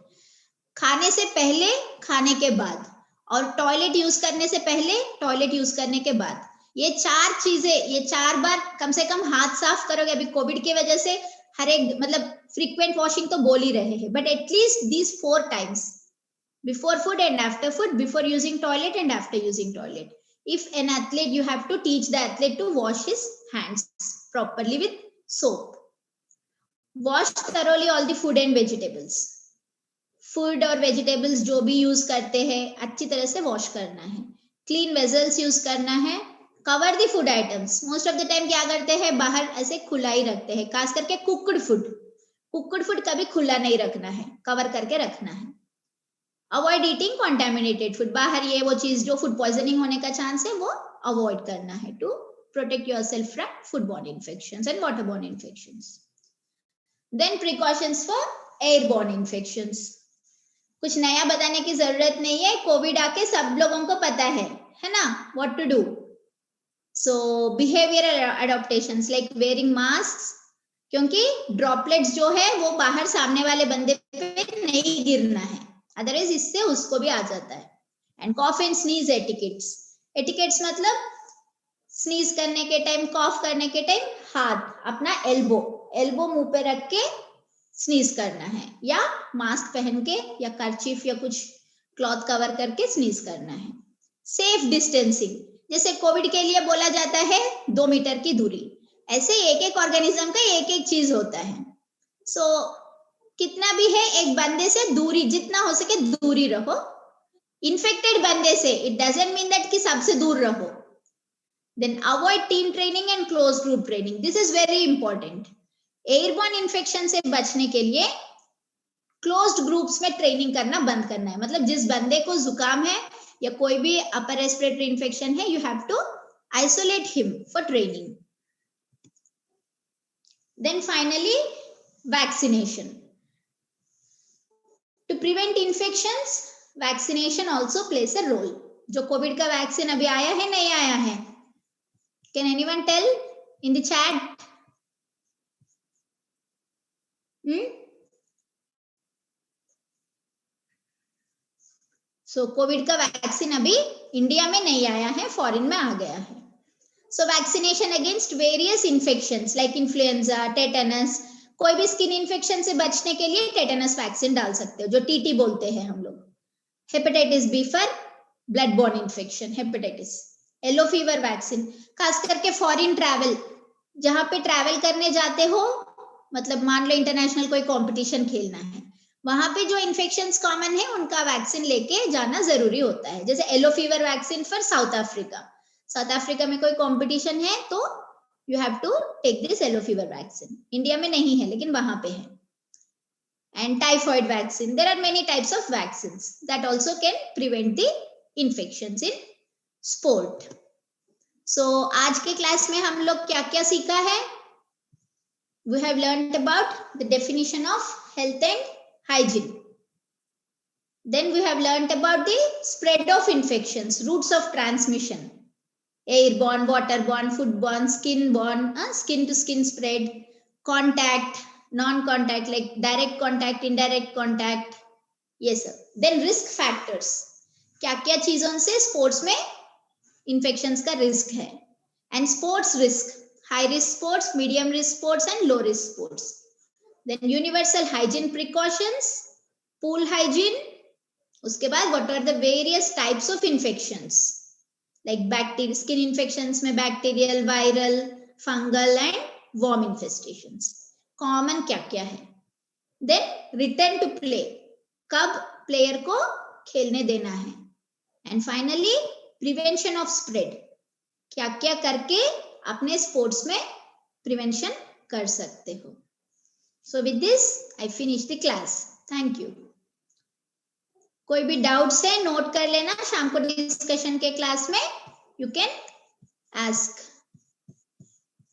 खाने से पहले, खाने के बाद और टॉयलेट यूज करने से पहले, टॉयलेट यूज करने के बाद, ये चार चीजें, ये 4 बार कम से कम हाथ साफ करोगे। अभी कोविड की वजह से हर एक मतलब फ्रीक्वेंट वॉशिंग तो बोल ही रहे हैं, but at least these 4 times, before food and after food, before using toilet and after using toilet. If an athlete, you have to teach the athlete to wash his hands properly with soap. Wash thoroughly all the food and vegetables. Food और vegetables जो भी use करते हैं अच्छी तरह से wash करना है। क्लीन वेजल्स यूज करना है। Cover the food items, most of the time क्या करते हैं, बाहर ऐसे खुला ही रखते हैं, खास करके कुक्ड फूड कभी खुला नहीं रखना है, कवर करके रखना है। अवॉइड ईटिंग कॉन्टेमिनेटेड फूड, बाहर ये वो चीज जो फूड पॉइजनिंग होने का चांस है वो अवॉइड करना है to protect yourself from foodborne infections and waterborne infections. Then precautions for airborne infections, कुछ नया बताने की जरूरत नहीं है, कोविड आके सब लोगों को पता है ना, what to do. So behavioral adaptations like wearing masks, क्योंकि ड्रॉपलेट्स जो है वो बाहर सामने वाले बंदे पे नहीं गिरना है, अदरवाइज इससे उसको भी आ जाता है। And cough and sneeze etiquettes, etiquettes मतलब स्नीज करने के टाइम, कॉफ करने के टाइम हाथ अपना एल्बो मुंह पे रख के स्नीज करना है, या मास्क पहन के या कर्चीफ या कुछ क्लॉथ कवर करके स्नीज करना है। सेफ डिस्टेंसिंग, जैसे कोविड के लिए बोला जाता है 2 मीटर की दूरी, ऐसे एक एक ऑर्गेनिज्म का एक एक चीज होता है। सो कितना भी है, एक बंदे से दूरी, जितना हो सके दूरी रहो। इन्फेक्टेड बंदे से इट डजंट मीन दैट कि सबसे दूर रहो। Then avoid team training and close group training, this is very important. Airborne infection से बचने के लिए क्लोज्ड ग्रुप्स में ट्रेनिंग करना बंद करना है। मतलब जिस बंदे को जुकाम है या कोई भी अपर रेस्पिरेटरी इन्फेक्शन है, you have to isolate him for training. Then finally vaccination. To prevent infections, vaccination also plays a role. जो कोविड का वैक्सीन अभी आया है, नहीं आया है? Can anyone tell in the chat? So COVID का वैक्सीन अभी इंडिया में नहीं आया है, फॉरेन में आ गया है। So vaccination against various infections like influenza, tetanus, कोई भी स्किन इन्फेक्शन से बचने के लिए टेटनस वैक्सीन डाल सकते हो, जो टीटी बोलते हैं हम लोग। Hepatitis B for blood borne infection, hepatitis. Yellow fever vaccine, खास करके फॉरेन ट्रैवल, जहां पे ट्रैवल करने जाते हो, मतलब मान लो इंटरनेशनल कोई कंपटीशन खेलना है, वहां पे जो इन्फेक्शंस कॉमन है उनका वैक्सीन लेके जाना जरूरी होता है। जैसे yellow fever vaccine for South Africa, South Africa में कोई कंपटीशन है तो you have to take this yellow fever vaccine. India में नहीं है लेकिन वहां पे है। And typhoid vaccine, there are many types of vaccines that also can prevent the infections in sport. So आज के क्लास में हम लोग क्या क्या सीखा है? We have learned about the definition of health and hygiene. Then we have learnt about the spread of infections, routes of transmission, airborne, waterborne, foodborne, skin-borne, skin to skin spread, contact, non-contact, like direct contact, indirect contact. Yes sir. Then risk factors, क्या क्या चीजों से sports में infections का risk है, and sports risk, high risk sports, medium risk sports and low risk sports. Then universal hygiene precautions, pool hygiene. उसके बाद what are the various types of infections like bacterial, skin infections में bacterial, viral, fungal and worm infestations. Common क्या क्या है? Then return to play, कब player को खेलने देना है, and finally prevention of spread, क्या क्या करके अपने स्पोर्ट्स में प्रिवेंशन कर सकते हो। So with this I finish the class, thank you. कोई भी डाउट्स है नोट कर लेना, शाम को डिस्कशन के क्लास में यू कैन आस्क।